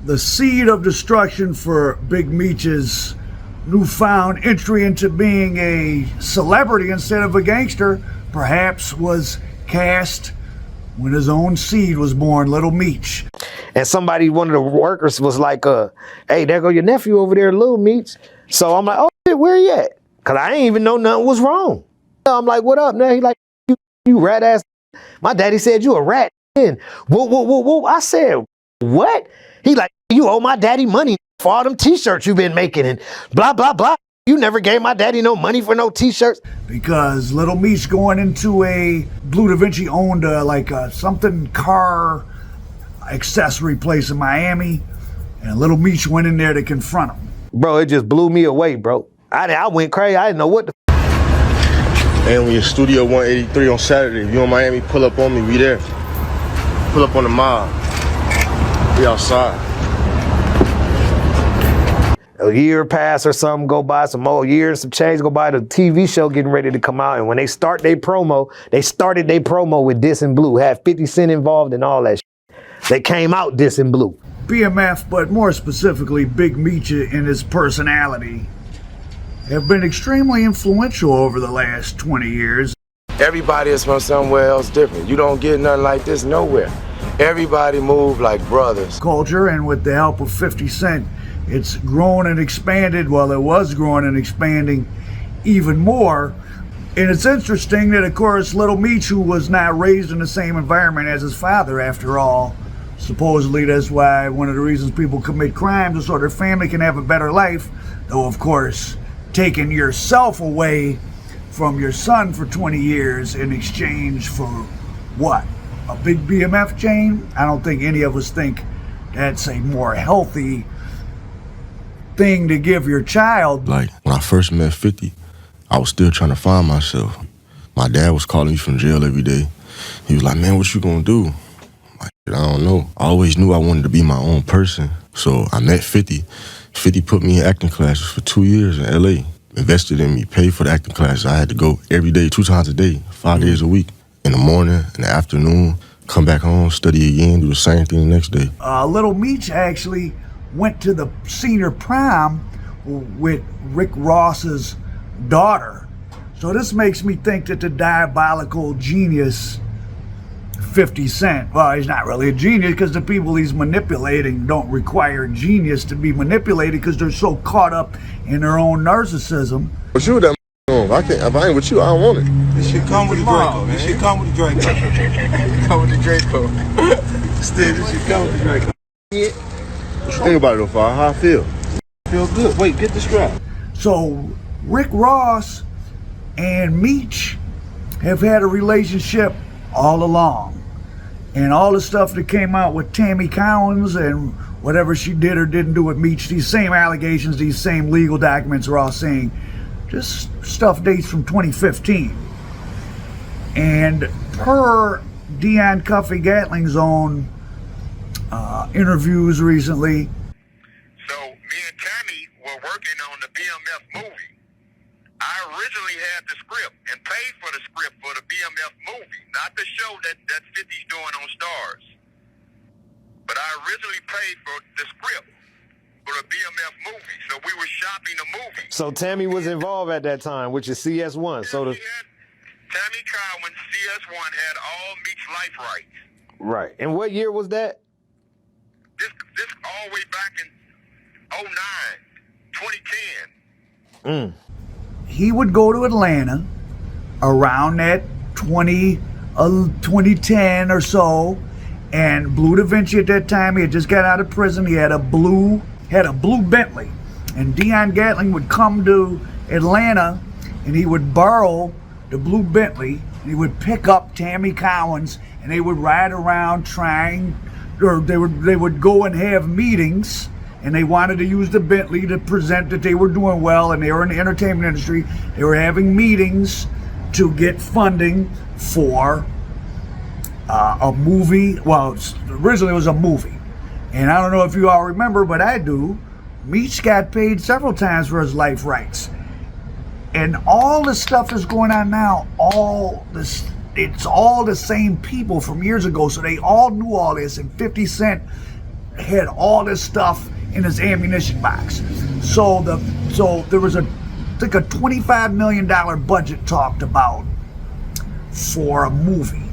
the seed of destruction for Big Meech's newfound entry into being a celebrity instead of a gangster perhaps was cast when his own seed was born, Little Meech. And somebody, one of the workers was like, hey, there go your nephew over there, Little Meech. So I'm like, oh, shit, where he at? Because I ain't even know nothing was wrong. I'm like, what up, now? He like, you rat ass. My daddy said you a rat. Whoa. I said, what? He like, you owe my daddy money for all them t-shirts you been making and blah, blah, blah. You never gave my daddy no money for no t-shirts. Because Little Meech going into a Blue Da Vinci owned something car accessory place in Miami, and Little Meech went in there to confront him. Bro, it just blew me away, bro. I went crazy. I didn't know what the And when you're Studio 183 on Saturday, if you in Miami, pull up on me, we there. Pull up on the mob. We outside. A year pass or something go by, some more years, some change go by, the TV show getting ready to come out, and when they start their promo, they started their promo with Dissing Blue, had 50 Cent involved and all that shit. They came out Dissing Blue. BMF, but more specifically Big Meech in his personality, have been extremely influential over the last 20 years. Everybody is from somewhere else different. You don't get nothing like this nowhere. Everybody move like brothers. Culture, and with the help of 50 Cent, it's grown and expanded. Well, it was growing and expanding even more. And it's interesting that, of course, Little Meech, who was not raised in the same environment as his father, after all, supposedly that's why one of the reasons people commit crimes is so their family can have a better life, though, of course, taking yourself away from your son for 20 years in exchange for what? A big BMF chain? I don't think any of us think that's a more healthy thing to give your child. Like, when I first met 50, I was still trying to find myself. My dad was calling me from jail every day. He was like, man, what you gonna do? I'm like, I don't know. I always knew I wanted to be my own person. So I met 50. 50 put me in acting classes for 2 years in LA. Invested in me, paid for the acting classes. I had to go every day, 2 times a day, 5 days a week. In the morning, in the afternoon, come back home, study again, do the same thing the next day. Little Meech actually went to the senior prom with Rick Ross's daughter. So this makes me think that the diabolical genius 50 Cent, well, he's not really a genius because the people he's manipulating don't require genius to be manipulated because they're so caught up in their own narcissism. But you that on. If I ain't with you, I don't want it. This shit come with the Draco. This shit come with the Draco. Come with the Draco. Still, this shit come with the Draco. What you think about it, though, Fire? How I feel? Feel good. Wait, get the strap. So Rick Ross and Meech have had a relationship all along. And all the stuff that came out with Tammy Cowens and whatever she did or didn't do with Meech, these same allegations, these same legal documents are all saying just stuff dates from 2015. And per Deon Gatling's own interviews recently. So me and Tammy were working on the BMF movie. I originally had the script and paid for the script for the BMF movie, not the show that 50's doing on Stars. But I originally paid for the script for the BMF movie, so we were shopping the movie. So Tammy was involved at that time, which is CS1. So Tammy Cowan, CS1, had all Meech's life rights. Right. And what year was that? This all the way back in 2009, 2010. He would go to Atlanta around that 2010 or so, and Blue Da Vinci at that time, he had just got out of prison. He had a blue Bentley, and Deon Gatling would come to Atlanta and he would borrow the blue Bentley and he would pick up Tammy Cowens and they would ride around they would go and have meetings, and they wanted to use the Bentley to present that they were doing well and they were in the entertainment industry. They were having meetings to get funding for a movie. Well, originally it was a movie. And I don't know if you all remember, but I do. Meech got paid several times for his life rights. And all the stuff that's going on now, it's all the same people from years ago. So they all knew all this. And 50 Cent had all this stuff in his ammunition box. So there was a $25 million budget talked about for a movie.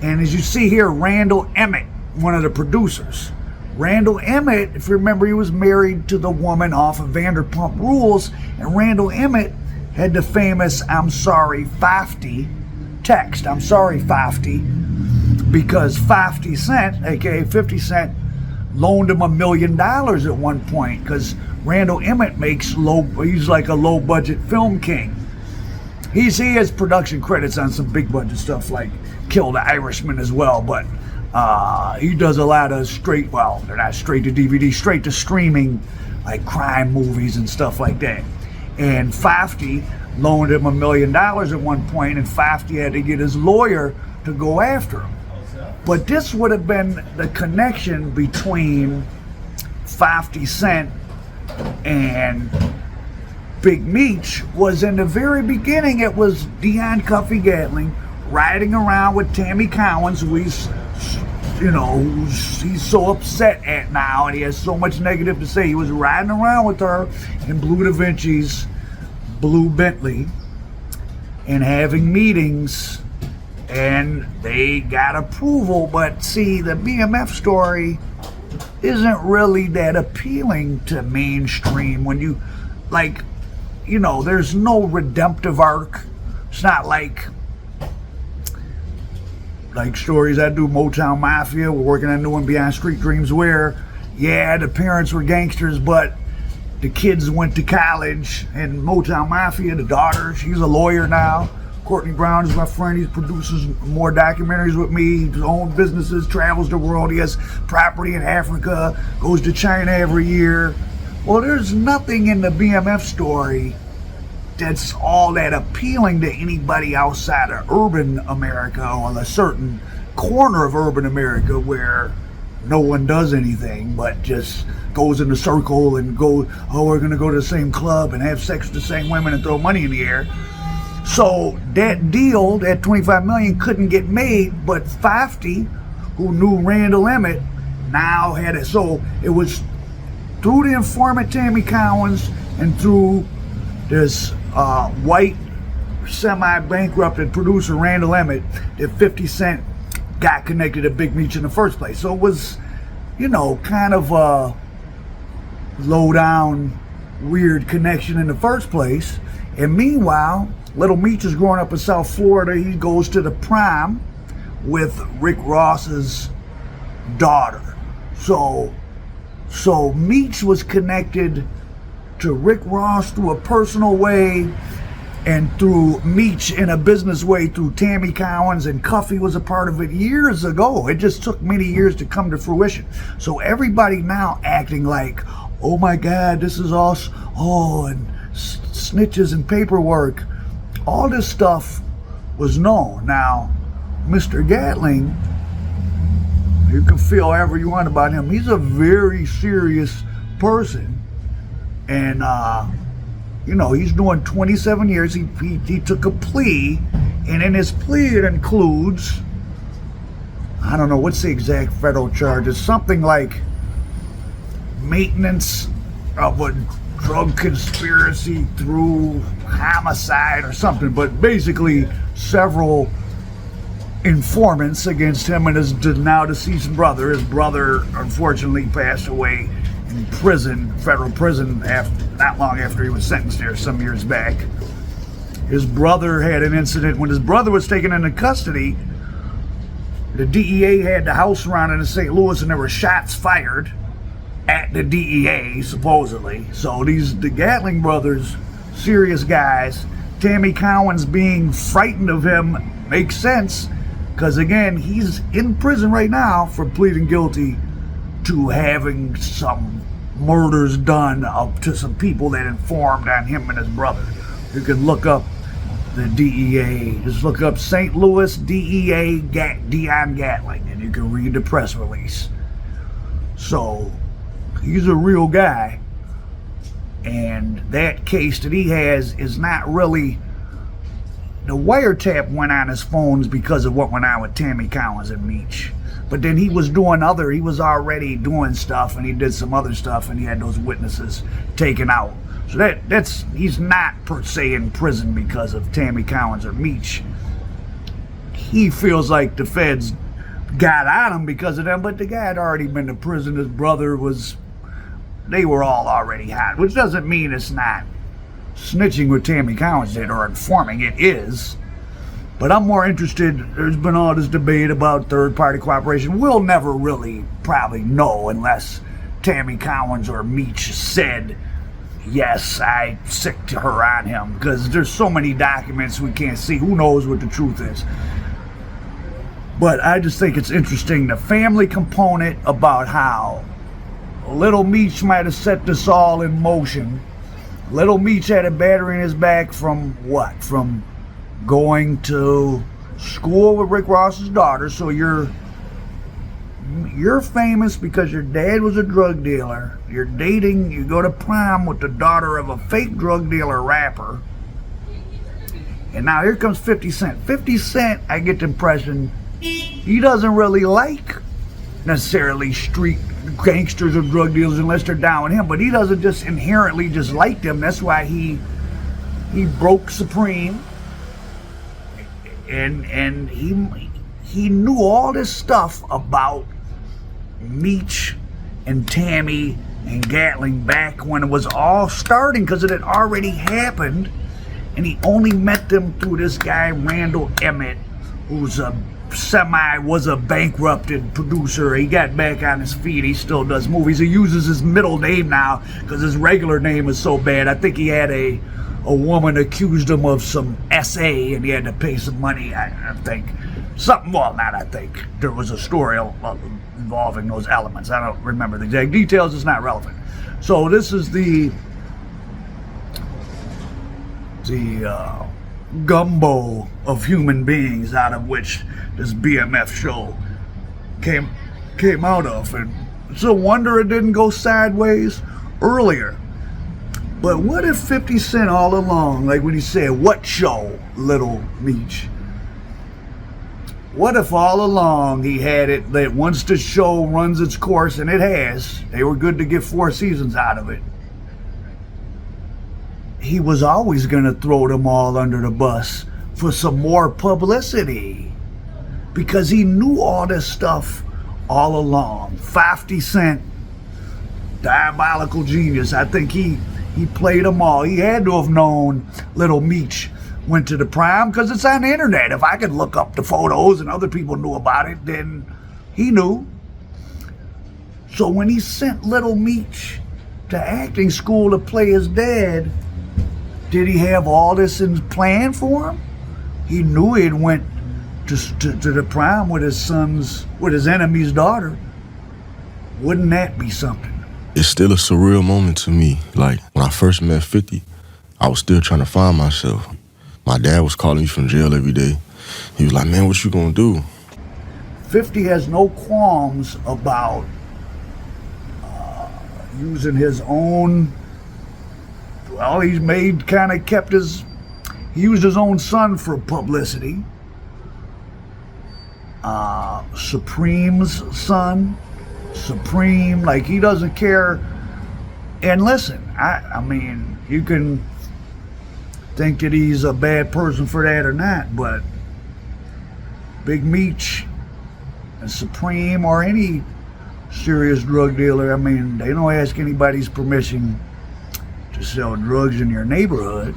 And as you see here, Randall Emmett, one of the producers. Randall Emmett, if you remember, he was married to the woman off of Vanderpump Rules, and Randall Emmett had the famous "I'm sorry, Fifty" text. I'm sorry, Fifty, because 50 Cent, aka 50 Cent, loaned him $1 million at one point, because Randall Emmett he's like a low budget film king. He has production credits on some big budget stuff like Kill the Irishman as well, but he does a lot of they're not straight to DVD, straight to streaming, like crime movies and stuff like that. And 50 loaned him $1 million at one point, and 50 had to get his lawyer to go after him. But this would have been the connection between 50 Cent and Big Meech. Was in the very beginning, it was Deon Gatling riding around with Tammy Cowens, who he's so upset at now, and he has so much negative to say. He was riding around with her in Blue Da Vinci's blue Bentley and having meetings, and they got approval. But see, the BMF story isn't really that appealing to mainstream. When you, there's no redemptive arc. It's not like stories I do, Motown Mafia. We're working on a new one, Beyond Street Dreams, where, the parents were gangsters, but the kids went to college. And Motown Mafia, the daughter, she's a lawyer now. Courtney Brown is my friend. He produces more documentaries with me. He owns businesses, travels the world. He has property in Africa, goes to China every year. Well, there's nothing in the BMF story that's all that appealing to anybody outside of urban America, or a certain corner of urban America where no one does anything but just goes in a circle and we're going to go to the same club and have sex with the same women and throw money in the air. So that deal, that $25 million, couldn't get made, but 50, who knew Randall Emmett, now had it. So it was through the informant Tammy Cowens and through this white semi-bankrupted producer Randall Emmett that 50 Cent got connected to Big Meech in the first place. So it was, kind of a low-down, weird connection in the first place. And meanwhile, little Meech is growing up in South Florida. He goes to the prom with Rick Ross's daughter. So Meech was connected to Rick Ross through a personal way, and through Meech in a business way through Tammy Cowens, and Cuffy was a part of it years ago. It just took many years to come to fruition. So everybody now acting like, oh my God, this is all, and snitches and paperwork. All this stuff was known. Now, Mr. Gatling, you can feel however you want about him. He's a very serious person. And, he's doing 27 years. He took a plea, and in his plea it includes, I don't know, what's the exact federal charge? It's something like maintenance of a drug conspiracy through homicide or something, but basically several informants against him and his now deceased brother. His brother unfortunately passed away in prison, federal prison, not long after he was sentenced there some years back. His brother had an incident when his brother was taken into custody. The DEA had the house surrounded in St. Louis, and there were shots fired at the DEA, supposedly. So the Gatling brothers, serious guys. Tammy Cowens being frightened of him makes sense, because again, he's in prison right now for pleading guilty to having some murders done up to some people that informed on him and his brother. You can look up the DEA. Just look up St. Louis DEA Deon Gatling, and you can read the press release. So he's a real guy, and that case that he has is not really. The wiretap went on his phones because of what went on with Tammy Cowens and Meech. But then he was already doing stuff, and he did some other stuff, and he had those witnesses taken out. So he's not per se in prison because of Tammy Cowens or Meech. He feels like the feds got at him because of them, but the guy had already been to prison. His brother they were all already hot, which doesn't mean it's not snitching what Tammy Cowens did or informing. It is. But I'm more interested, there's been all this debate about third-party cooperation. We'll never really probably know unless Tammy Cowens or Meech said, yes, I sicked her on him, because there's so many documents we can't see. Who knows what the truth is? But I just think it's interesting, the family component about how little Meech might have set this all in motion. Little Meech had a battery in his back from what? From going to school with Rick Ross's daughter. So you're famous because your dad was a drug dealer. You go to prom with the daughter of a fake drug dealer rapper. And now here comes 50 Cent. 50 Cent, I get the impression, he doesn't really like necessarily street gangsters or drug dealers unless they're down with him. But he doesn't just inherently just like them. That's why he broke Supreme. And he knew all this stuff about Meech and Tammy and Gatling back when it was all starting, because it had already happened, and he only met them through this guy Randall Emmett, who's was a bankrupted producer. He got back on his feet. He still does movies. He uses his middle name now because his regular name is so bad. I think he had a woman accused him of some SA, and he had to pay some money. I think something. Well, not I think. There was a story involving those elements. I don't remember the exact details. It's not relevant. So this is the gumbo of human beings out of which this BMF show came out of, and it's a wonder it didn't go sideways earlier. But what if 50 Cent all along, like when he said, what show, Little Meech? What if all along he had it that once the show runs its course, and it has, they were good to get 4 seasons out of it, he was always going to throw them all under the bus for some more publicity, because he knew all this stuff all along. 50 Cent, diabolical genius. I think he played them all. He had to have known Little Meech went to the prom, because it's on the internet. If I could look up the photos and other people knew about it, then he knew. So when he sent Little Meech to acting school to play his dad, did he have all this in plan for him? He knew he had went to the prom with his enemy's daughter. Wouldn't that be something? It's still a surreal moment to me. Like, when I first met 50, I was still trying to find myself. My dad was calling me from jail every day. He was like, man, what you gonna do? 50 has no qualms about using his own, well, he used his own son for publicity. Supreme's son, Supreme, like, he doesn't care. And listen, I mean, you can think that he's a bad person for that or not, but Big Meech and Supreme or any serious drug dealer, I mean, they don't ask anybody's permission to sell drugs in your neighborhood.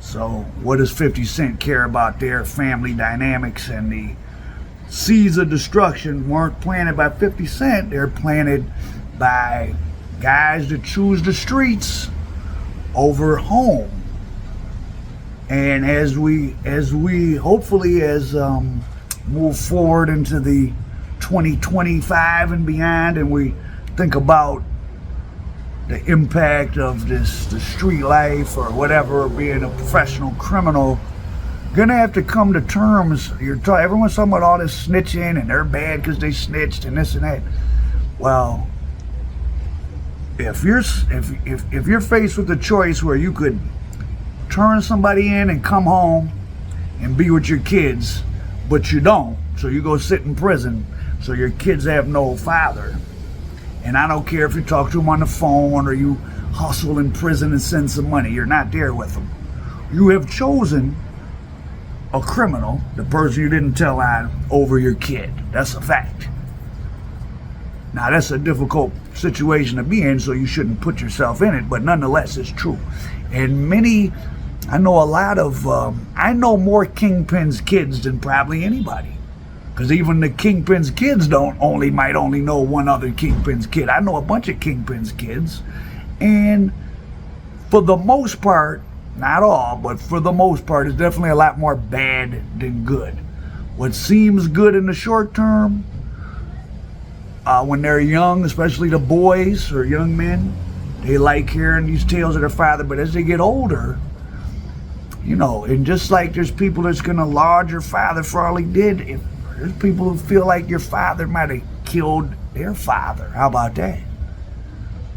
So what does 50 Cent care about their family dynamics? And the seeds of destruction weren't planted by 50 Cent. They're planted by guys that choose the streets over home. And as we hopefully move forward into the 2025 and beyond, and we think about the impact of the street life or whatever, or being a professional criminal, gonna have to come to terms. Everyone's talking about all this snitching and they're bad because they snitched and this and that. Well, if you're faced with a choice where you could turn somebody in and come home and be with your kids, but you don't, So you go sit in prison, so your kids have no father. And I don't care if you talk to them on the phone or you hustle in prison and send some money, you're not there with them. You have chosen a criminal, the person you didn't tell on, over your kid. That's a fact. Now that's a difficult situation to be in, so you shouldn't put yourself in it, but nonetheless it's true. And I know a lot of, I know more Kingpin's kids than probably anybody. Because even the Kingpin's kids might only know one other Kingpin's kid. I know a bunch of Kingpin's kids. And for the most part, not all, but for the most part, it's definitely a lot more bad than good. What seems good in the short term, when they're young, especially the boys or young men, they like hearing these tales of their father. But as they get older, you know, and just like there's people that's going to laud your father for all he did, there's people who feel like your father might have killed their father. How about that?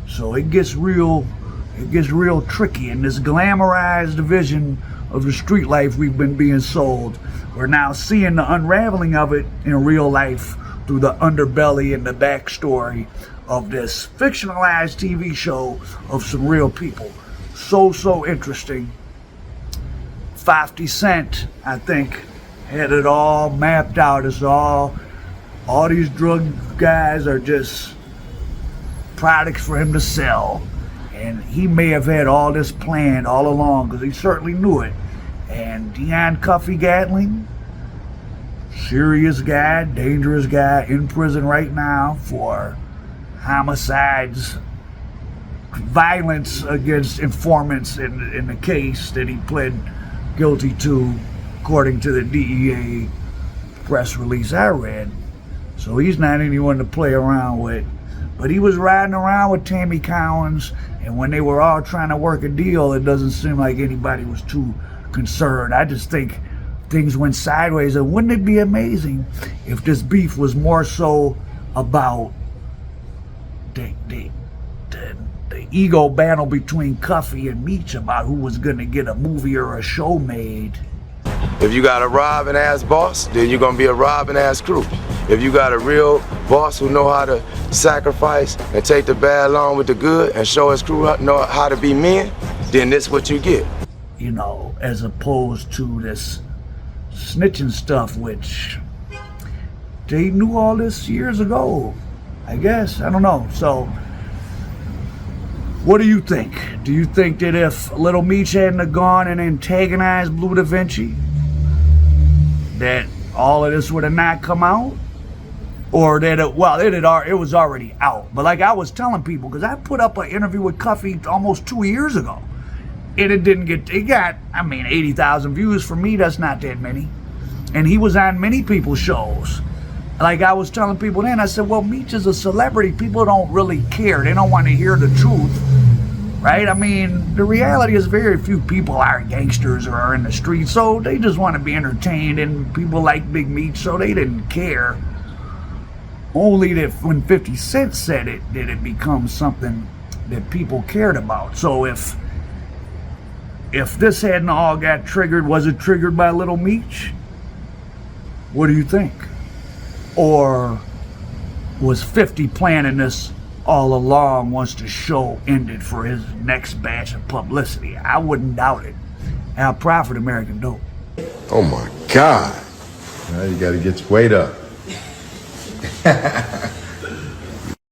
So it gets real tricky in this glamorized vision of the street life we've been being sold. We're now seeing the unraveling of it in real life through the underbelly and the backstory of this fictionalized TV show of some real people. So interesting. 50 Cent, I think, had it all mapped out. It's all these drug guys are just products for him to sell. And he may have had all this planned all along, because he certainly knew it. And Deon Gatling, serious guy, dangerous guy, in prison right now for homicides, violence against informants in the case that he pled guilty to, according to the DEA press release I read. So he's not anyone to play around with. But he was riding around with Tammy Collins, and when they were all trying to work a deal, it doesn't seem like anybody was too concerned. I just think things went sideways. And wouldn't it be amazing if this beef was more so about the ego battle between Cuffy and Meech about who was going to get a movie or a show made? If you got a robbing ass boss, then you're gonna be a robbing ass crew. If you got a real boss who know how to sacrifice and take the bad along with the good and show his crew know how to be men, then this what you get. You know, as opposed to this snitching stuff, which they knew all this years ago, I guess. I don't know. So what do you think? Do you think that if Little Meech hadn't have gone and antagonized Blue Da Vinci, that all of this would have not come out? Or that it was already out? But like I was telling people, because I put up an interview with Cuffy almost 2 years ago, and it got 80,000 views. For me, that's not that many. And he was on many people's shows. Like I was telling people then, I said, well, Meech is a celebrity. People don't really care. They don't want to hear the truth, right? I mean, the reality is very few people are gangsters or are in the streets, so they just want to be entertained, and people like Big Meech, so they didn't care. Only that when 50 Cent said it, did it become something that people cared about. So if this hadn't all got triggered, was it triggered by Little Meech? What do you think? Or was 50 planning this all along once the show ended for his next batch of publicity? I wouldn't doubt it. Al Prophet, American Dope. Oh my God. Now you gotta get your weight up.